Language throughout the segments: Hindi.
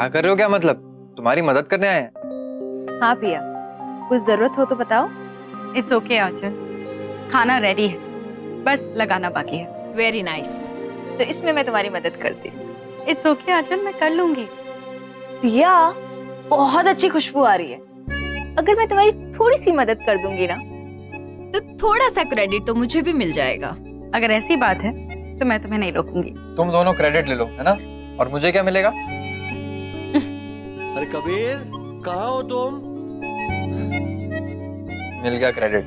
क्या कर रहे हो? क्या मतलब? तुम्हारी मदद करने आए हैं? हाँ पिया, कुछ जरूरत हो तो बताओ। इट्स ओके आंचल, खाना रेडी है, बस लगाना बाकी है। Very nice. तो इसमें मैं तुम्हारी मदद करती हूँ। इट्स ओके आंचल, मैं कर लूंगी। पिया, बहुत अच्छी खुशबू आ रही है। अगर मैं तुम्हारी थोड़ी सी मदद कर दूंगी ना, तो थोड़ा सा क्रेडिट तो मुझे भी मिल जाएगा। अगर ऐसी बात है तो मैं तुम्हें नहीं रोकूंगी। तुम दोनों क्रेडिट ले लो, है ना? और मुझे क्या मिलेगा? अरे कबीर, कहाँ हो तुम? मिल गया क्रेडिट।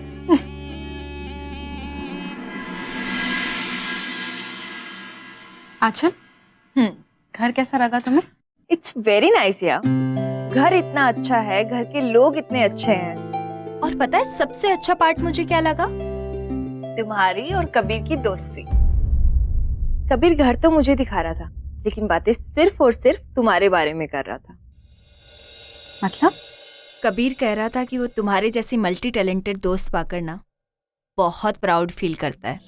आंचल, घर कैसा लगा तुम्हें? इट्स वेरी नाइस यार। घर इतना अच्छा है, घर के लोग इतने अच्छे हैं। और पता है सबसे अच्छा पार्ट मुझे क्या लगा? तुम्हारी और कबीर की दोस्ती। कबीर घर तो मुझे दिखा रहा था, लेकिन बातें सिर्फ और सिर्फ तुम्हारे बारे में कर रहा था। मतलब? कबीर कह रहा था कि वो तुम्हारे जैसी मल्टी टैलेंटेड दोस्त पाकर ना बहुत प्राउड फील करता है।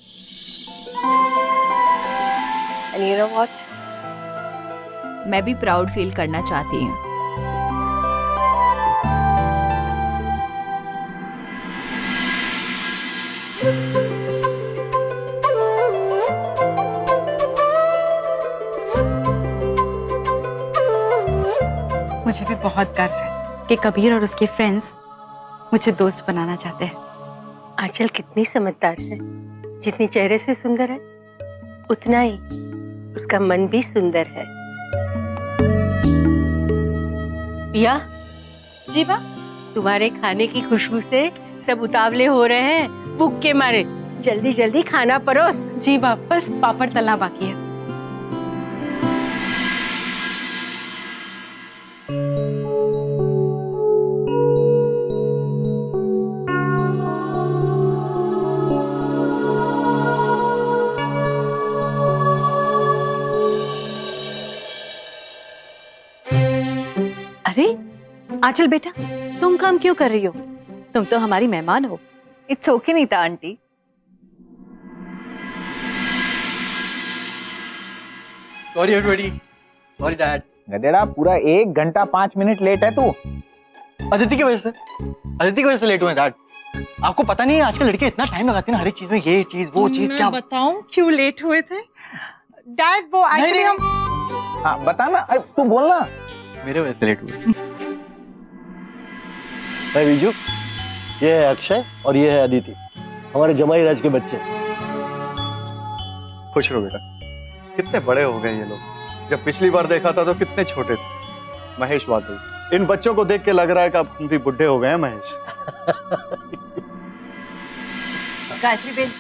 And you know what? मैं भी प्राउड फील करना चाहती हूँ। मुझे भी बहुत गर्व है कि कबीर और उसके फ्रेंड्स मुझे दोस्त बनाना चाहते हैं। आंचल कितनी समझदार है। जितनी चेहरे से सुंदर है, उतना ही उसका मन भी सुंदर है। पिया जी बा, तुम्हारे खाने की खुशबू से सब उतावले हो रहे हैं, भूख के मारे। जल्दी जल्दी खाना परोस। जी बा, बस पापड़ तलना बाकी है। अरे आंचल बेटा, तुम काम क्यों कर रही हो? तुम तो हमारी मेहमान हो। It's okay Neeta aunty. Sorry everybody, sorry dad. गधेड़ा, पूरा 1 घंटा 5 मिनट लेट है तू। अदिति की वजह से लेट हुए डैड। आपको पता नहीं है आजकल लड़के इतना टाइम लगाते हैं हर एक चीज में, ये चीज वो चीज। क्या बताऊं क्यों लेट हुए थे डैड? वो एक्चुअली हम हाँ बता ना, अरे तू बोलना। मेरे वजह से लेट हुए। भाई बीजू, ये है अक्षय और ये है अदिति, हमारे जमाई राज के बच्चे। खुश रहो बेटा, कितने बड़े हो गए ये लोग। जब पिछली बार देखा था तो कितने छोटे थे। महेश बात हुई, इन बच्चों को देख के लग रहा है कि अब हम भी बुढ़े हो गए हैं महेश। गायत्री बेन,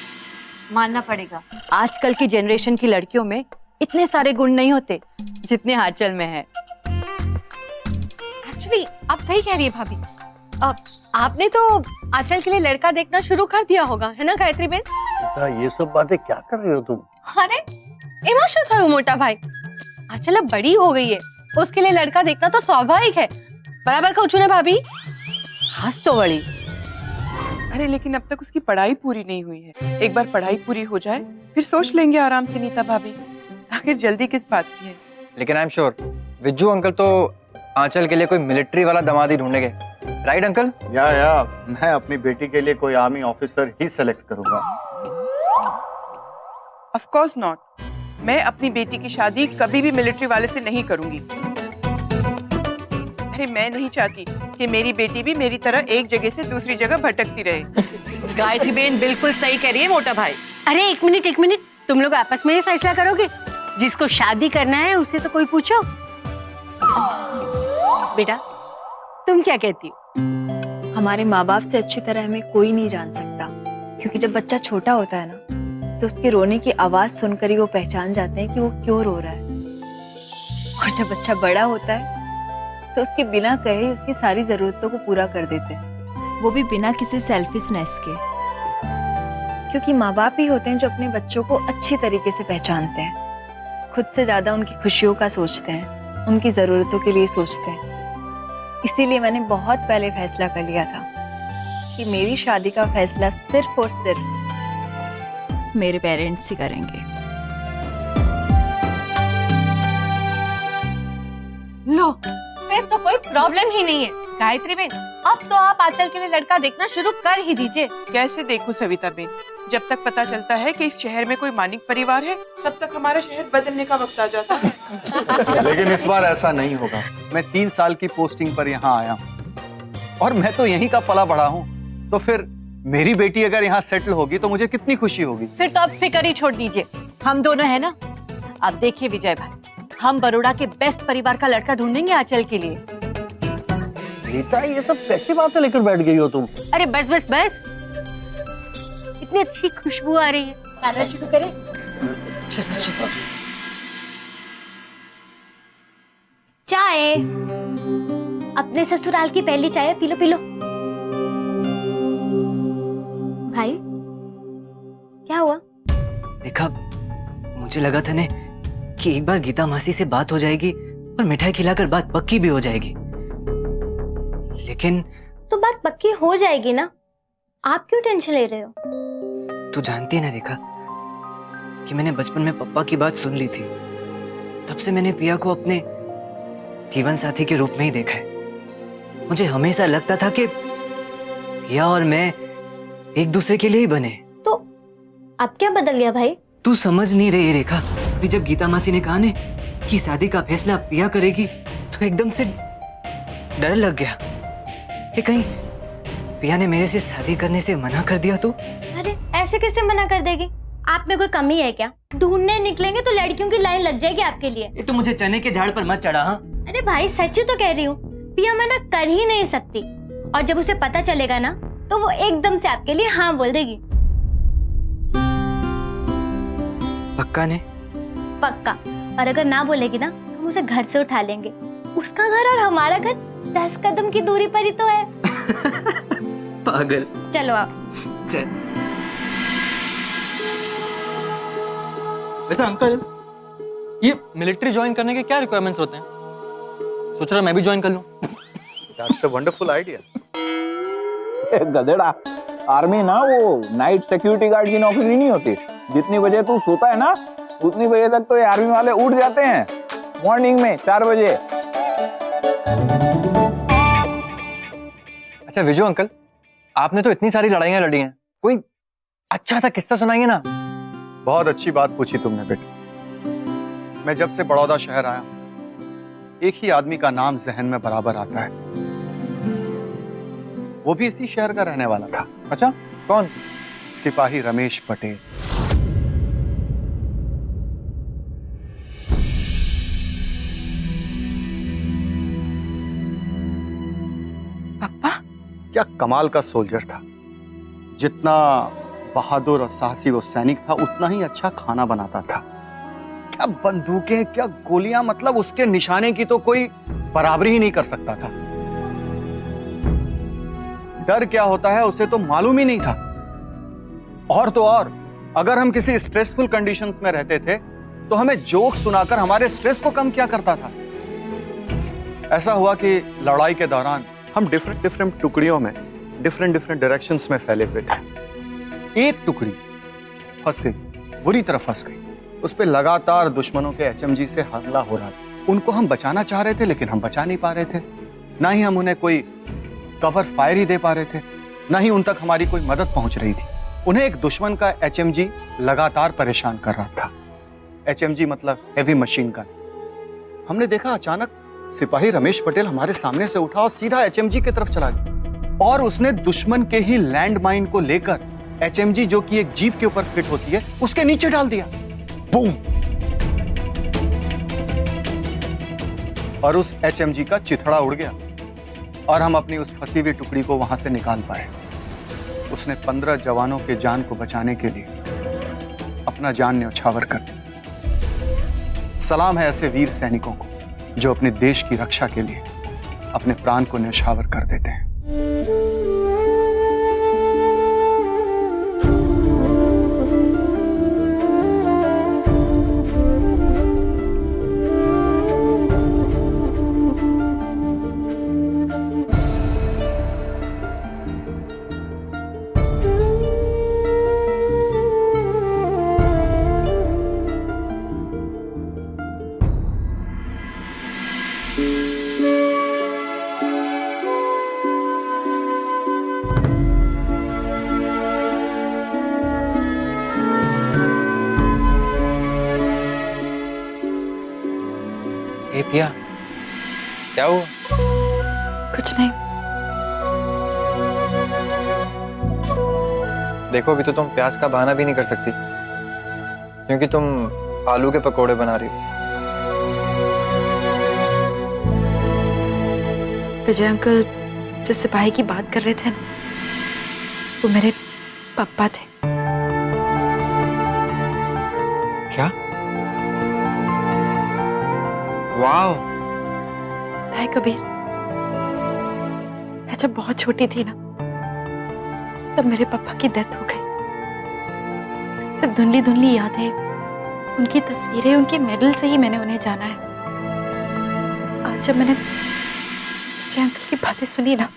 मानना पड़ेगा, आजकल की जनरेशन की लड़कियों में इतने सारे गुण नहीं होते जितने आंचल में है। एक्चुअली आप सही कह रही है भाभी। आपने तो आंचल के लिए लड़का देखना शुरू कर दिया होगा, है ना गायत्री बेन? बेटा ये सब बातें क्या कर रही हो तुम? अरे इमोशनल था वो मोटा भाई। आंचल अब बड़ी हो गई है, उसके लिए लड़का देखना तो स्वाभाविक है। बराबर कहूं ना भाभी? हंस तो बड़ी। अरे लेकिन अब तक उसकी पढ़ाई पूरी नहीं हुई है। एक बार पढ़ाई पूरी हो जाए फिर सोच लेंगे आराम से नीता भाभी। आखिर जल्दी किस बात की है? लेकिन I am sure Vijju uncle तो आंचल के लिए कोई मिलिट्री वाला दामाद ही ढूंढेंगे, राइट अंकल? या मैं अपनी बेटी के लिए कोई आर्मी ऑफिसर ही सेलेक्ट करूंगा। Of course not. मैं अपनी बेटी की शादी कभी भी मिलिट्री वाले से नहीं करूंगी। अरे मैं नहीं चाहती कि मेरी बेटी भी मेरी तरह एक जगह से दूसरी जगह भटकती रहे। गायत्री बेन बिल्कुल सही कह रही है मोटा भाई। अरे एक मिनट, तुम लोग आपस में ही फैसला करोगे? जिसको शादी करना है उसे तो कोई पूछो। बेटा तुम क्या कहती हो? हमारे माँ बाप से अच्छी तरह हमें कोई नहीं जान सकता, क्योंकि जब बच्चा छोटा होता है ना, तो उसके रोने की आवाज सुनकर ही वो पहचान जाते हैं कि वो क्यों रो रहा है। और जब बच्चा बड़ा होता है तो उसके बिना कहे उसकी सारी जरूरतों को पूरा कर देते हैं, वो भी बिना किसी सेल्फिशनेस के। क्योंकि माँ बाप ही होते हैं जो अपने बच्चों को अच्छी तरीके से पहचानते हैं, खुद से ज्यादा उनकी खुशियों का सोचते हैं, उनकी जरूरतों के लिए सोचते हैं। इसीलिए मैंने बहुत पहले फैसला कर लिया था कि मेरी शादी का फैसला सिर्फ और सिर्फ मेरे पेरेंट्स ही करेंगे। लो, फिर तो कोई प्रॉब्लम ही नहीं है। गायत्री बेन, अब तो आप आंचल के लिए लड़का देखना शुरू कर ही दीजिए। कैसे देखूं सविता बेन, जब तक पता चलता है कि इस शहर में कोई मानिक परिवार है, तब तक हमारा शहर बदलने का वक्त आ जाता है। लेकिन इस बार ऐसा नहीं होगा। मैं 3 साल की पोस्टिंग पर यहाँ आया हूँ और मैं तो यहीं का पला बढ़ा हूँ, तो फिर मेरी बेटी अगर यहाँ सेटल होगी तो मुझे कितनी खुशी होगी। फिर तो अब फिक्र ही छोड़ दीजिए, हम दोनों है ना। अब देखिए विजय भाई, हम बड़ौदा के बेस्ट परिवार का लड़का ढूंढेंगे आंचल के लिए। बेटा ये सब कैसी बातें लेकर बैठ गई हो तुम? अरे बस बस बस, इतनी अच्छी खुशबू आ रही है, खाना शुरू करें। चाय, अपने ससुराल की पहली चाय, पी लो पी लो। भाई क्या हुआ? देखा, मुझे लगा था ने कि एक बार गीता मासी से बात हो जाएगी और मिठाई खिलाकर बात पक्की भी हो जाएगी, लेकिन तो बात पक्की हो जाएगी ना, आप क्यों टेंशन ले रहे हो? तू जानती है ना रेखा कि मैंने बचपन में पप्पा की बात सुन ली थी। तब से मैंने पिया को अपने जीवन साथी के रूप में ही देखा है। मुझे हमेशा लगता था कि पिया और मैं एक दूसरे के लिए ही बने। तो अब क्या बदल गया भाई? तू समझ नहीं रही रेखा। अभी जब गीता मासी ने कहा ने कि शादी का फैसला पिया करेगी, तो एकदम से डर लग गया कि कहीं पिया ने मेरे से शादी करने से मना कर दिया तो। अरे ऐसे कैसे मना कर देगी? आप में कोई कमी है क्या? ढूंढने निकलेंगे तो लड़कियों की लाइन लग जाएगी आपके लिए। ये तो मुझे चने के झाड़ पर मत चढ़ा। हाँ, अरे भाई सच्ची तो कह रही हूँ, पिया मना कर ही नहीं सकती, और जब उसे पता चलेगा ना तो वो एकदम से आपके लिए हाँ बोल देगी। पक्का ने? पक्का। और अगर ना बोलेगी ना तो हम उसे घर से उठा लेंगे। उसका घर और हमारा घर 10 कदम की दूरी पर ही तो है। पागल। चलो आप। चल। वैसे अंकल, ये मिलिट्री ज्वाइन करने के क्या रिक्वायरमेंट्स होते हैं? सोच रहा मैं भी ज्वाइन कर लूं। That's a wonderful idea. गधेड़ा, आर्मी ना वो नाइट सिक्योरिटी गार्ड की नौकरी नहीं होती। जितनी बजे तू सोता है ना, उतनी बजे तक तो ये आर्मी वाले उठ जाते हैं। मॉर्निंग में 4 बजे। अच्छा विजय अंकल, आपने तो इतनी सारी लड़ाइयां लड़ी हैं, कोई अच्छा सा किस्सा सुनाइए ना। बहुत अच्छी बात पूछी तुमने बेटी। मैं जब से बड़ौदा शहर आया, एक ही आदमी का नाम जहन में बराबर आता है। वो भी इसी शहर का रहने वाला था। अच्छा, कौन? सिपाही रमेश पटेल। पापा? क्या कमाल का सोल्जर था। जितना बहादुर और साहसी वो सैनिक था, उतना ही अच्छा खाना बनाता था। क्या बंदूकें, क्या गोलियां, मतलब उसके निशाने की तो कोई बराबरी ही नहीं कर सकता था। डर क्या होता है उसे तो मालूम ही नहीं था। और तो और, अगर हम किसी स्ट्रेसफुल कंडीशंस में रहते थे तो हमें जोक सुनाकर हमारे स्ट्रेस को कम किया करता था। ऐसा हुआ कि लड़ाई के दौरान हम डिफरेंट टुकड़ियों में डिफरेंट डायरेक्शंस में फैले हुए थे। एक टुकड़ी फंस गई, बुरी तरह फंस गई। उस पे लगातार दुश्मनों के एचएमजी से हमला हो रहा था। उनको हम बचाना चाह रहे थे, लेकिन हम बचा नहीं पा रहे थे। ना ही हम उन्हें कोई कवर फायर ही दे पा रहे थे, ना ही उन तक हमारी कोई मदद पहुंच रही थी। उन्हें एक दुश्मन का एचएमजी लगातार परेशान कर रहा था। एचएमजी मतलब हेवी मशीन गन। हमने देखा अचानक सिपाही रमेश पटेल हमारे सामने से उठा और सीधा एचएमजी की तरफ चला गया, और उसने दुश्मन के ही लैंड माइन को लेकर एचएमजी, जो कि एक जीप के ऊपर फिट होती है, उसके नीचे डाल दिया। बूम! और उस एचएमजी का चिथड़ा उड़ गया और हम अपनी उस फंसी हुई टुकड़ी को वहां से निकाल पाए। उसने 15 जवानों के जान को बचाने के लिए अपना जान न्यौछावर कर दी। सलाम है ऐसे वीर सैनिकों को जो अपने देश की रक्षा के लिए अपने प्राण को न्यौछावर कर देते हैं। क्या हुआ? कुछ नहीं। देखो अभी तो तुम प्याज का बहाना भी नहीं कर सकती क्योंकि तुम आलू के पकोड़े बना रही हो। विजय अंकल जिस सिपाही की बात कर रहे थे ना, वो मेरे पापा थे। क्या? वाह। ताए कबीर, मैं जब बहुत छोटी थी ना, तब मेरे पापा की डेथ हो गई। सिर्फ धुंधली धुंधली यादें, उनकी तस्वीरें, उनके मेडल से ही मैंने उन्हें जाना है। आज जब मैंने विजय अंकल की बातें सुनी ना,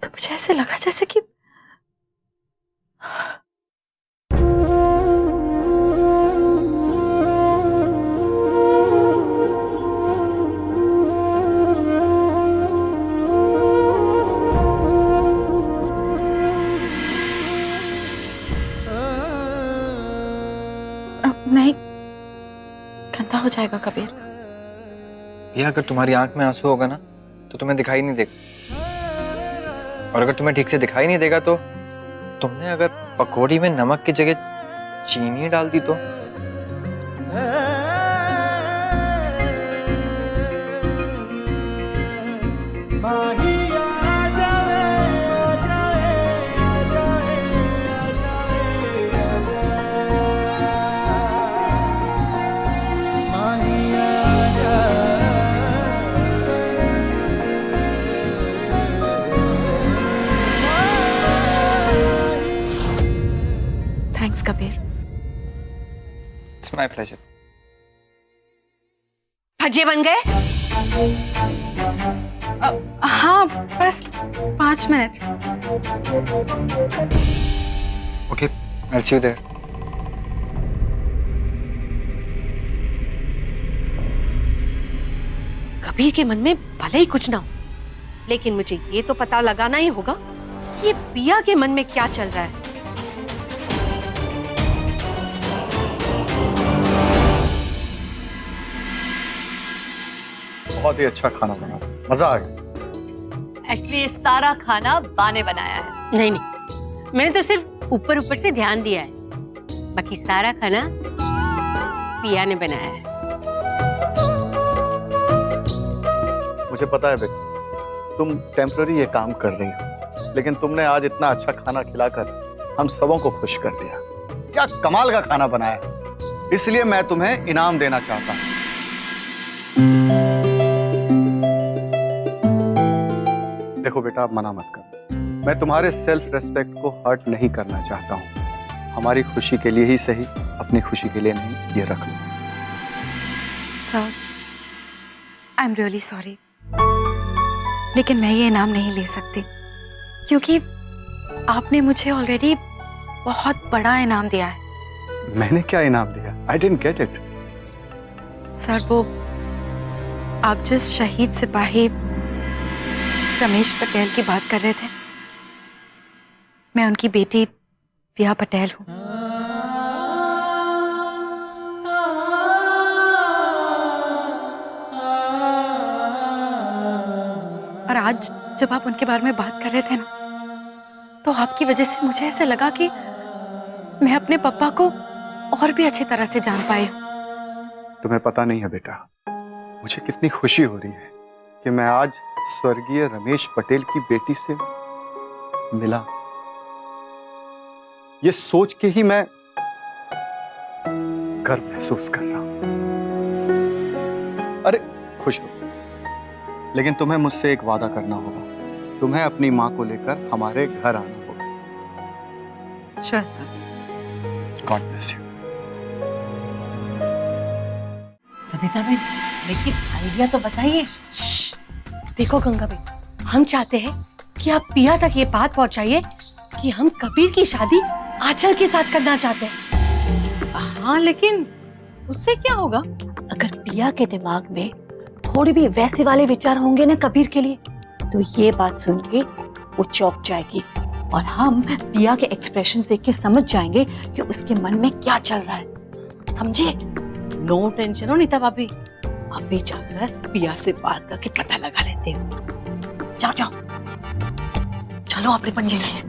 तो मुझे ऐसे लगा जैसे कि नहीं, गंदा हो जाएगा कबीर। भैया अगर तुम्हारी आंख में आंसू होगा ना तो तुम्हें दिखाई नहीं देगा, और अगर तुम्हें ठीक से दिखाई नहीं देगा तो तुमने अगर पकौड़ी में नमक की जगह चीनी डाल दी तो? Thanks Kabir. It's my pleasure. भजिए बन गए? हाँ, बस 5 minute. Okay, I see you there. Kabir के मन में भले ही कुछ ना हो, लेकिन मुझे ये तो पता लगाना ही होगा कि ये पिया के मन में क्या चल रहा है। बहुत ही अच्छा खाना बना, मजा आ गया। एक्चुअली ये सारा खाना बा ने बनाया है। नहीं नहीं, मैंने तो सिर्फ ऊपर ऊपर से ध्यान दिया है, बाकी सारा खाना पिया ने बनाया है। मुझे पता है बेटा, तुम टेम्पररी ये काम कर रही हो, लेकिन तुमने आज इतना अच्छा खाना खिलाकर हम सबों को खुश कर दिया। क्या कमाल का खाना बनाया है, इसलिए मैं तुम्हें इनाम देना चाहता हूं। देखो बेटा, आप मना मत कर, मैं तुम्हारे सेल्फ रेस्पेक्ट को हर्ट नहीं करना चाहता हूं। हमारी खुशी के लिए ही सही, अपनी खुशी के लिए नहीं, ये रख लो। Sir, I am really sorry, लेकिन मैं ये इनाम नहीं ले सकती क्योंकि आपने मुझे ऑलरेडी बहुत बड़ा इनाम दिया है। मैंने क्या इनाम दिया? I didn't get it. Sir, वो आप जिस शहीद सिपाही रमेश पटेल की बात कर रहे थे, मैं उनकी बेटी पिया पटेल हूं। और आज जब आप उनके बारे में बात कर रहे थे ना, तो आपकी वजह से मुझे ऐसे लगा कि मैं अपने पापा को और भी अच्छी तरह से जान पाई हूं। तुम्हें पता नहीं है बेटा, मुझे कितनी खुशी हो रही है कि मैं आज स्वर्गीय रमेश पटेल की बेटी से मिला। ये सोच के ही मैं गर्व महसूस कर रहा हूं। अरे खुश हो, लेकिन तुम्हें मुझसे एक वादा करना होगा। तुम्हें अपनी माँ को लेकर हमारे घर आना होगा। Sure sir. God bless you. Savita बहन, लेकिन आइडिया तो बताइए। देखो गंगा बहन, हम चाहते हैं कि आप पिया तक ये बात पहुंचाइए कि हम कबीर की शादी आंचल के साथ करना चाहते हैं। हाँ, लेकिन उससे क्या होगा? अगर पिया के दिमाग में थोड़ी भी वैसे वाले विचार होंगे ना कबीर के लिए, तो ये बात सुन के वो चौंक जाएगी और हम पिया के एक्सप्रेशंस देख के समझ जाएंगे कि उसके मन में क्या चल रहा है। समझिए? नो टेंशन हो नीता भाभी, अभी जाकर पिया से बात करके पता लगा लेते हैं। जाओ जाओ, चलो अपने पंजे लिए।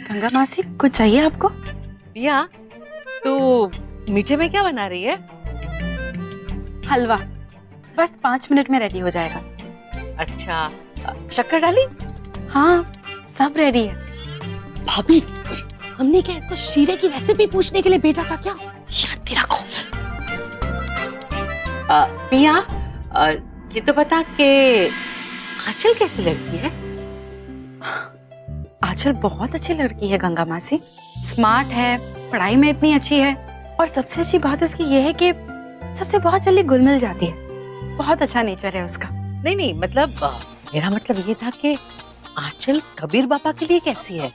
गंगा मासी कुछ चाहिए आपको? पिया, तू मीठे में क्या बना रही है? हलवा, बस 5 मिनट में रेडी हो जाएगा। अच्छा, शक्कर डाली? हाँ, सब रेडी है। भाभी, हमने क्या इसको शीरे की रेसिपी पूछने के लिए भेजा था क्या? शांति रखो। पिया, ये तो बता कि आंचल कैसी लड़की है? आंचल बहुत अच्छी लड़की है गंगा मासी, स्मार्ट है, पढ़ाई में इतनी अच्छी है, और सबसे अच्छी बात उसकी ये है कि सबसे बहुत जल्दी घुल मिल जाती है। बहुत अच्छा नेचर है उसका। नहीं, मतलब मेरा मतलब ये था कि आंचल कबीर बाबा के लिए कैसी है?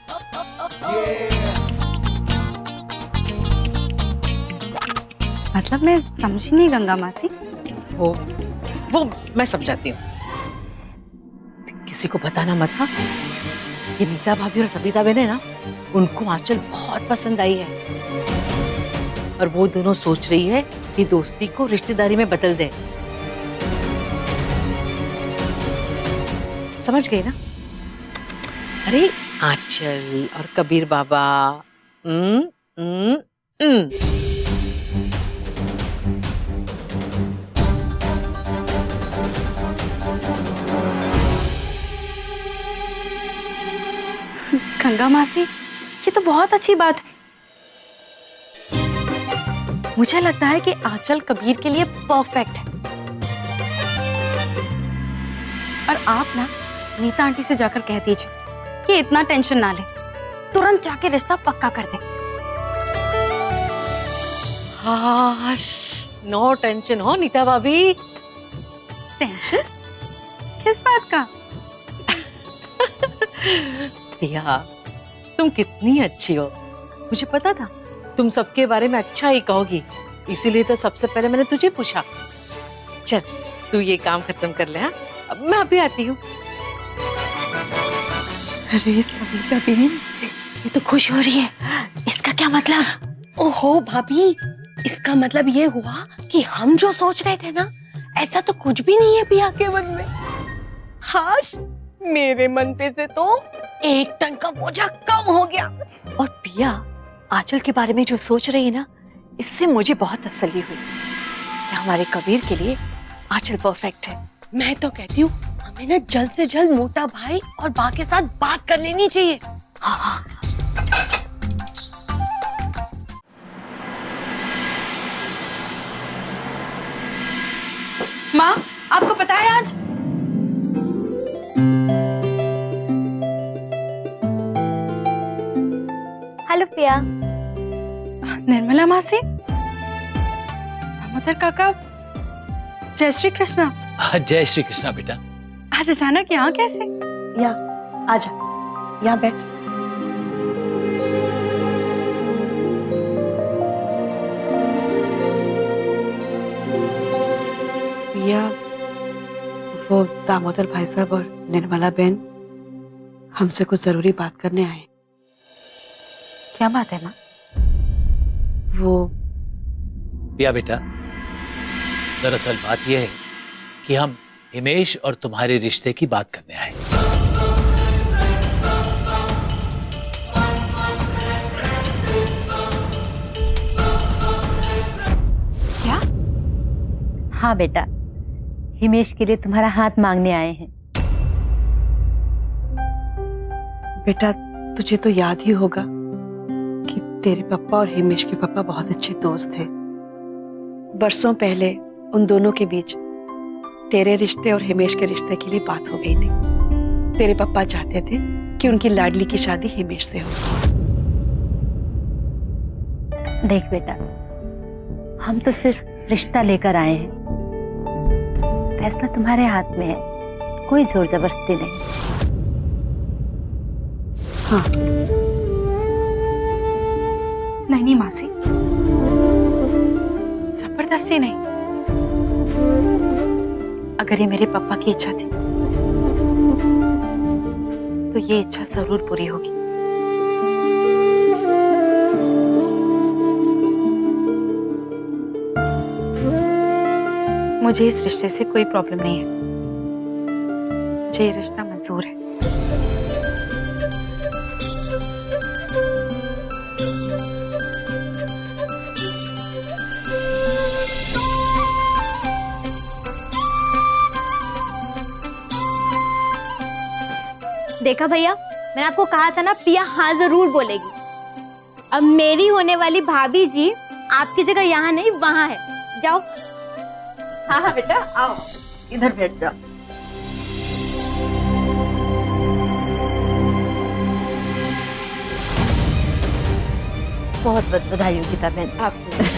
मतलब मैं समझी नहीं गंगा मासी। वो मैं समझाती हूँ। किसी को बताना मत, हाँ? ये नीता भाभी और सविता बहन है ना, उनको आंचल बहुत पसंद आई है, और वो दोनों सोच रही है कि दोस्ती को रिश्तेदारी में बदल दे। समझ गई ना? अरे आंचल और कबीर बाबा। गंगा मासी, ये तो बहुत अच्छी बात है। मुझे लगता है कि आंचल कबीर के लिए परफेक्ट है। और आप ना नीता आंटी से जाकर कह दीजिए कि इतना टेंशन ना ले, तुरंत जाके रिश्ता पक्का कर दे। हाश, नो टेंशन हो नीता भाभी। टेंशन किस बात का? पिया, तुम कितनी अच्छी हो। मुझे पता था तुम सबके बारे में अच्छा ही कहोगी, इसीलिए तो सबसे पहले मैंने तुझे पूछा। चल, तू ये काम खत्म कर ले। हाँ, अब मैं अभी आती हूँ। अरे सविता बहन, ये तो खुश हो रही है, इसका क्या मतलब? ओहो भाभी, इसका मतलब ये हुआ कि हम जो सोच रहे थे ना, ऐसा तो कुछ भी नहीं है पिया के मन में। हाश, मेरे मन पे से तो 1 टन का बोझा कम हो गया। और पिया आंचल के बारे में जो सोच रही है ना, इससे मुझे बहुत तसल्ली हुई कि हमारे कबीर के लिए आंचल परफेक्ट है। मैं तो कहती हूँ हमें ना जल्द से जल्द मोटा भाई और बा के साथ बात कर लेनी चाहिए। हाँ हाँ, माँ, आपको पता है आज हेलो पिया। निर्मला मासी, दामोदर काका, जय श्री कृष्णा। जय श्री कृष्णा बेटा। आज अचानक यहाँ कैसे? या आजा, यहाँ बैठ। पिया, वो दामोदर भाई साहब और निर्मला बहन हमसे कुछ जरूरी बात करने आए। क्या बात है माँ? वो पिया बेटा, दरअसल बात यह है कि हम हिमेश और तुम्हारे रिश्ते की बात करने आए। क्या? हाँ बेटा, हिमेश के लिए तुम्हारा हाथ मांगने आए हैं। बेटा, तुझे तो याद ही होगा कि तेरे पापा और हिमेश के पापा बहुत अच्छे दोस्त थे। बरसों पहले उन दोनों के बीच तेरे रिश्ते और हिमेश के रिश्ते के लिए बात हो गई थी। तेरे पापा चाहते थे कि उनकी लाडली की शादी हिमेश से हो। देख बेटा, हम तो सिर्फ रिश्ता लेकर आए हैं, फैसला तुम्हारे हाथ में है, कोई जोर जबरदस्ती नहीं। हाँ, नहीं मासी, जबरदस्ती नहीं। अगर ये मेरे पापा की इच्छा थी तो ये इच्छा जरूर पूरी होगी। मुझे इस रिश्ते से कोई प्रॉब्लम नहीं है, मुझे ये रिश्ता मंजूर है। देखा भैया, मैंने आपको कहा था ना, पिया हाँ जरूर बोलेगी। अब मेरी होने वाली भाभी जी आपकी जगह यहाँ नहीं वहाँ है, जाओ। हाँ हाँ बेटा, आओ इधर बैठ जाओ। बहुत बहुत बधाई हो गीता बहन। आपको